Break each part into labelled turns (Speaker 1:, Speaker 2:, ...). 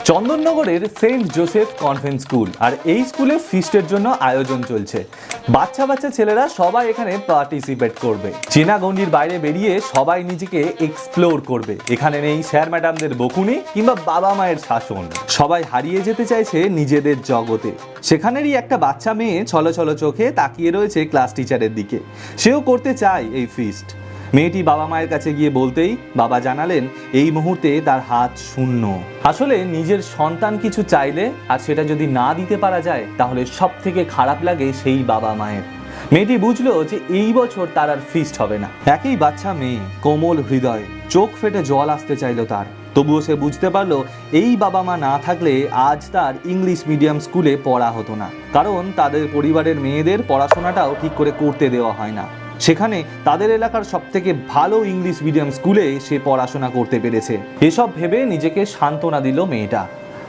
Speaker 1: চন্দননগরের Saint Joseph convent school, আর এই স্কুলে ফিস্টের জন্য আয়োজন চলছে। বাচ্চা বাচ্চা ছেলেরা সবাই এখানে পার্টিসিপেট করবে। চেনা গণ্ডির বাইরে বেরিয়ে সবাই নিজেকে এক্সপ্লোর করবে। এখানে নেই স্যার ম্যাডামদের বকুনি কিংবা বাবা মায়ের শাসন। সবাই হারিয়ে যেতে চাইছে নিজেদের জগতে। সেখানেরই একটা বাচ্চা মেয়ে ছলছল চোখে তাকিয়ে রয়েছে ক্লাস টিচারের দিকে। সেও করতে চায় এই ফিস্ট। মেয়েটি বাবা মায়ের কাছে গিয়ে বলতেই বাবা জানালেন এই মুহূর্তে তার হাত শূন্য। আসলে নিজের সন্তান কিছু চাইলে আর সেটা যদি না দিতে পারা যায় তাহলে সব থেকে খারাপ লাগে সেই বাবা মায়ের। মেয়েটি বুঝলো যে এই বছর তার আর ফিস্ট হবে না। একই বাচ্চা মেয়ে, কোমল হৃদয়, চোখ ফেটে জল আসতে চাইলো তার। তবুও সে বুঝতে পারলো এই বাবা মা না থাকলে আজ তার ইংলিশ মিডিয়াম স্কুলে পড়া হতো না। কারণ তাদের পরিবারের মেয়েদের পড়াশোনাটাও ঠিক করে করতে দেওয়া হয় না। সেখানে তাদের এলাকার সবথেকে ভালো ইংলিশ মিডিয়াম স্কুলে সে পড়াশোনা করতে পেরেছে। এসব ভেবে নিজেকে সান্ত্বনা দিল মেয়েটা।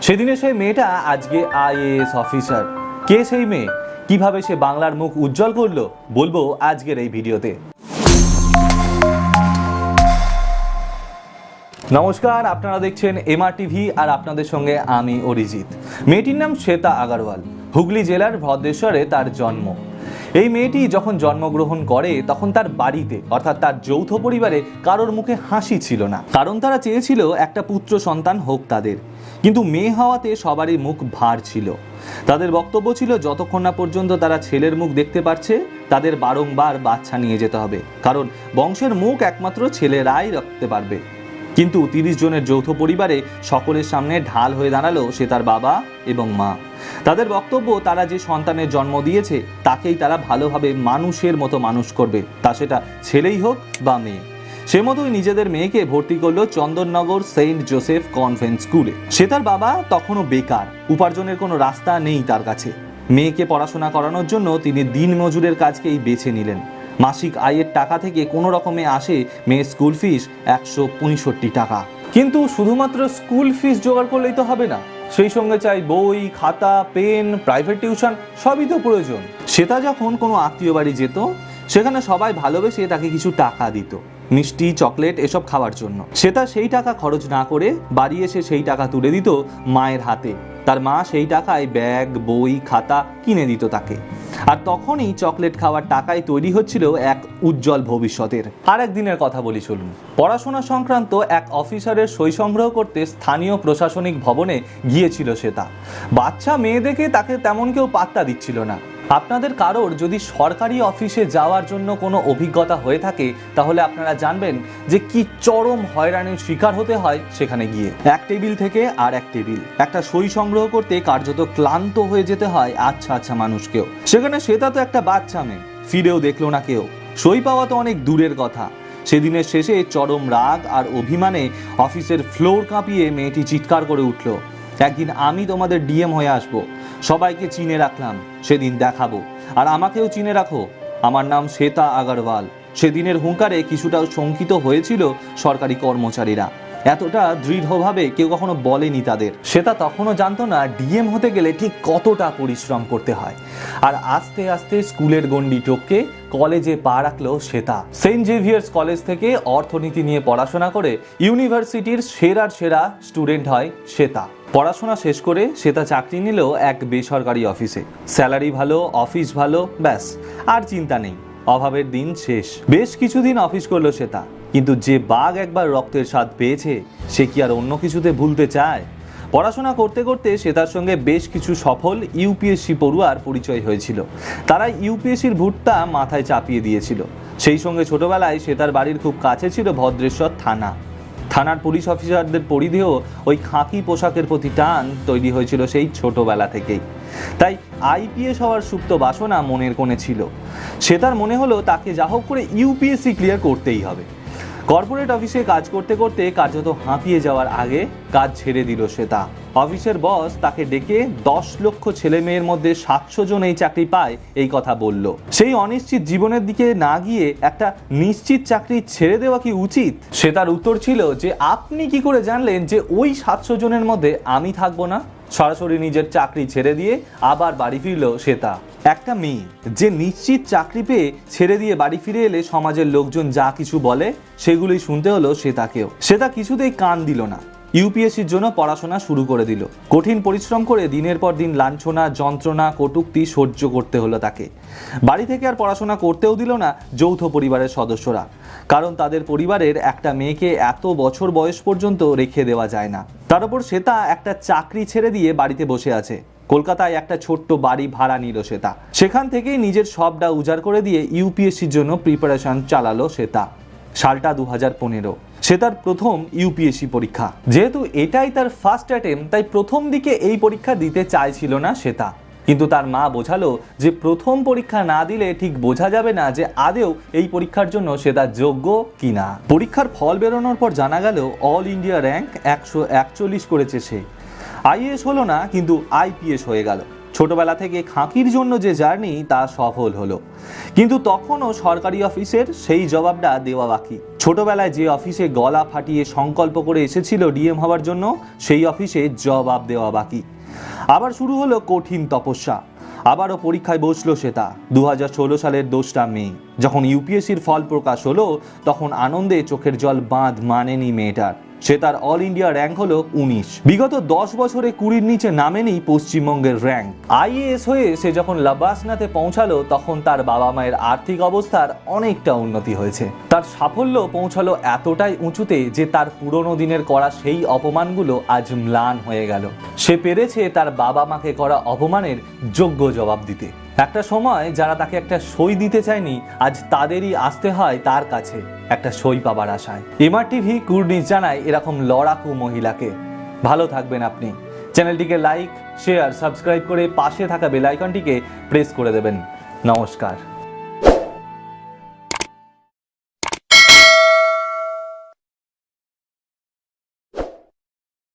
Speaker 1: সেদিনে সেই মেয়েটা আজকে IAS অফিসার। কে সেই মেয়ে, কিভাবে সে বাংলার মুখ উজ্জ্বল করলো, বলবো আজকের এই ভিডিওতে। নমস্কার, আপনারা দেখছেন MRTV আর আপনাদের সঙ্গে আমি অরিজিৎ। মেয়েটির নাম শ্বেতা আগরওয়াল। হুগলি জেলার ভদ্রেশ্বরে তার জন্ম। এই মেয়েটি যখন জন্মগ্রহণ করে তখন তার বাড়িতে অর্থাৎ তার যৌথ পরিবারে কারোর মুখে হাসি ছিল না। কারণ তারা চেয়েছিল একটা পুত্র সন্তান হোক তাদের। কিন্তু মেয়ে হওয়াতে সবারই মুখ ভার ছিল। তাদের বক্তব্য ছিল যতক্ষণ না পর্যন্ত তারা ছেলের মুখ দেখতে পারছে তাদের বারংবার বাচ্চা নিয়ে যেতে হবে, কারণ বংশের মুখ একমাত্র ছেলেরাই রাখতে পারবে। কিন্তু 30 জনের যৌথ পরিবারে সকলের সামনে ঢাল হয়ে দাঁড়ালো সে তার বাবা এবং মা। তাদের বক্তব্য তারা যে সন্তানের জন্ম দিয়েছে তাকেই তারা ভালোভাবে মানুষের মতো মানুষ করবে, তা সেটা ছেলেই হোক বা মেয়ে। সে মতোই নিজেদের মেয়েকে ভর্তি করলো চন্দননগর সেন্ট জোসেফ কনভেন্ট স্কুলে। সে তার বাবা তখনও বেকার, উপার্জনের কোনো রাস্তা নেই তার কাছে। মেয়েকে পড়াশোনা করানোর জন্য তিনি দিন মজুরের কাজকেই বেছে নিলেন। মাসিক আয়ের টাকা থেকে কোনো রকমে আসে মেয়ের স্কুল ফিস 165 টাকা। কিন্তু শুধুমাত্র স্কুল ফিস জোগাড় করলেই তো হবে না, সেই সঙ্গে চাই বই, খাতা, পেন, প্রাইভেট টিউশন, সবই তো প্রয়োজন। সেটা যখন কোনো আত্মীয় বাড়ি যেত সেখানে সবাই ভালোবেসে তাকে কিছু টাকা দিত, মিষ্টি, চকলেট এসব খাওয়ার জন্য। সেটা সেই টাকা খরচ না করে বাড়ি এসে সেই টাকা তুলে দিত মায়ের হাতে। তার মা সেই টাকায় ব্যাগ, বই, খাতা কিনে দিত তাকে। আর তখনই চকলেট খাওয়ার টাকায় তৈরি হচ্ছিল এক উজ্জ্বল ভবিষ্যতের। আর একদিনের কথা বলি চলুন। পড়াশোনা সংক্রান্ত এক অফিসারের সই সংগ্রহ করতে স্থানীয় প্রশাসনিক ভবনে গিয়েছিল শ্বেতা। বাচ্চা মেয়ে দেখে তাকে তেমন কেউ পাত্তা দিচ্ছিল না। আপনাদের কারোর যদি সরকারি অফিসে যাওয়ার জন্য কোনো অভিজ্ঞতা হয়ে থাকে তাহলে আপনারা জানবেন যে কি চরম হয়রানির শিকার হতে হয় সেখানে গিয়ে। এক টেবিল থেকে আর এক টেবিল, একটা সই সংগ্রহ করতে কার্যত ক্লান্ত হয়ে যেতে হয় আচ্ছা মানুষকেও। সেখানে শ্বেতা তো একটা বাচ্চা মেয়ে, ফিরেও দেখলো না কেউ। সই পাওয়া তো অনেক দূরের কথা। সেদিনের শেষে চরম রাগ আর অভিমানে অফিসের ফ্লোর কাঁপিয়ে মেয়েটি চিৎকার করে উঠল, একদিন আমি তোমাদের DM হয়ে আসবো, সবাইকে চিনে রাখলাম, সেদিন দেখাবো। আর আমাকেও চিনে রাখো, আমার নাম শ্বেতা আগরওয়াল। সেদিনের হুঙ্কারে কিছুটা শঙ্কিত হয়েছিল সরকারি কর্মচারীরা। এতটা দৃঢ়ভাবে কেউ কখনো বলেনি তাদের। শ্বেতা তখনও জানতো না DM হতে গেলে ঠিক কতটা পরিশ্রম করতে হয়। আর আস্তে আস্তে স্কুলের গণ্ডি টপকে কলেজে পা রাখলো শ্বেতা। সেন্ট জেভিয়ার্স কলেজ থেকে অর্থনীতি নিয়ে পড়াশোনা করে ইউনিভার্সিটির সেরা স্টুডেন্ট হয় শ্বেতা। পড়াশোনা শেষ করে শ্বেতা চাকরি নিল এক বেসরকারি অফিসে। স্যালারি ভালো, অফিস ভালো, ব্যাস আর চিন্তা নেই। অভাবের দিন শেষ। বেশ কিছুদিন অফিস করলো শ্বেতা, কিন্তু যে বাঘ একবার রক্তের স্বাদ পেয়েছে সে কি আর অন্য কিছুতে ভুলতে চায়? পড়াশোনা করতে করতে শ্বেতার সঙ্গে বেশ কিছু সফল UPSC পড়ুয়ার পরিচয় হয়েছিল। তারা UPSCর ভুটটা মাথায় চাপিয়ে দিয়েছিল। সেই সঙ্গে ছোটবেলায় শ্বেতার বাড়ির খুব কাছে ছিল ভদ্রেশ্বর থানা। থানার পুলিশ অফিসারদের পরিধেয় ওই খাকি পোশাকের প্রতি টান তৈরি হয়েছিল সেই ছোটবেলা থেকেই। তাই IPS হওয়ার সুপ্ত বাসনা মনের কোণে ছিল। শ্বেতার মনে হলো তাকে যা হোক করে UPSC ক্লিয়ার করতেই হবে। কর্পোরেট অফিসে কাজ করতে করতে কার্যত হাঁপিয়ে যাওয়ার আগে কাজ ছেড়ে দিল শ্বেতা। অফিসের বস তাকে ডেকে 10 লক্ষ ছেলে মেয়ের মধ্যে 700 জন এই চাকরি পায় এই কথা বলল। সেই অনিশ্চিত জীবনের দিকে না গিয়ে একটা নিশ্চিত চাকরি ছেড়ে দেওয়া কি উচিত? শ্বেতার উত্তর ছিল যে আপনি কি করে জানলেন যে ওই 700 জনের মধ্যে আমি থাকবো না? সরাসরি নিজের চাকরি ছেড়ে দিয়ে আবার বাড়ি ফিরল শ্বেতা। একটা মেয়ে যে নিশ্চিত চাকরি পেয়ে ছেড়ে দিয়ে বাড়ি ফিরে এলে সমাজের লোকজন যা কিছু বলে সেগুলোই শুনতে হলো শ্বেতাকেও। শ্বেতা কিছুতেই কান দিল না। ইউপিএসসির জন্য পড়াশোনা শুরু করে দিল। কঠিন পরিশ্রম করে দিনের পর দিন লাঞ্ছনা, যন্ত্রণা, কটূক্তি সহ্য করতে হলো তাকে। বাড়ি থেকে আর পড়াশোনা করতেও দিল না যৌথ পরিবারের সদস্যরা, কারণ তাদের পরিবারের একটা মেয়েকে এত বছর বয়স পর্যন্ত রেখে দেওয়া যায় না। তার উপর শ্বেতা একটা চাকরি ছেড়ে দিয়ে বাড়িতে বসে আছে। কলকাতায় একটা ছোট্ট বাড়ি ভাড়া নিল শ্বেতা। সেখান থেকেই নিজের সবটা উজাড় করে দিয়ে ইউপিএসসির জন্য প্রিপারেশন চালালো শ্বেতা। সালটা 2015। শ্বেতার প্রথম ইউপিএসসি পরীক্ষা। যেহেতু এটাই তার ফার্স্ট অ্যাটেম্প, তাই প্রথম দিকে এই পরীক্ষা দিতে চাইছিল না শ্বেতা। কিন্তু তার মা বোঝালো যে প্রথম পরীক্ষা না দিলে ঠিক বোঝা যাবে না যে আদেও এই পরীক্ষার জন্য শ্বেতা যোগ্য কিনা। পরীক্ষার ফল বেরোনোর পর জানা গেল অল ইন্ডিয়া র্যাঙ্ক 141 করেছে সে। আইএএস হলো না, কিন্তু আইপিএস হয়ে গেল। ছোটবেলা থেকে খাঁকির জন্য যে জার্নি তা সফল হলো, কিন্তু তখনও সরকারি অফিসের সেই জবাবটা দেওয়া বাকি। ছোটবেলায় যে অফিসে গলা ফাটিয়ে সংকল্প করে এসেছিল ডিএম হওয়ার জন্য, সেই অফিসে জবাব দেওয়া বাকি। আবার শুরু হলো কঠিন তপস্যা। আবারও পরীক্ষায় বসলো শ্বেতা। 2016 সালের 2টা মে যখন ইউপিএসসির ফল প্রকাশ হলো, তখন আনন্দে চোখের জল বাঁধ মানেনি মেয়েটার। শ্বেতার অল ইন্ডিয়া র্যাঙ্ক হলো 19। বিগত 10 বছরে 20-র নিচে নামেনি পশ্চিমবঙ্গের র্যাঙ্ক। আইএএস হয়ে সে যখন লাবাসনাতে পৌঁছালো, তখন তার বাবা মায়ের আর্থিক অবস্থার অনেকটা উন্নতি হয়েছে। তার সাফল্য পৌঁছালো এতটাই উঁচুতে যে তার পুরনো দিনের করা সেই অপমানগুলো আজ ম্লান হয়ে গেল। সে পেরেছে তার বাবা মাকে করা অপমানের যোগ্য জবাব দিতে। একটা সময় যারা তাকে একটা সই দিতে চায়নি, আজ তাদেরই আসতে হয় তার কাছে একটা সই পাবার আশায়। এমআরটিভি কুর্নিশ জানায় এরকম লড়াকু মহিলাকে। ভালো থাকবেন আপনি। চ্যানেলটিকে লাইক, শেয়ার, সাবস্ক্রাইব করে পাশে থাকা বেল আইকনটিকে প্রেস করে দেবেন। নমস্কার।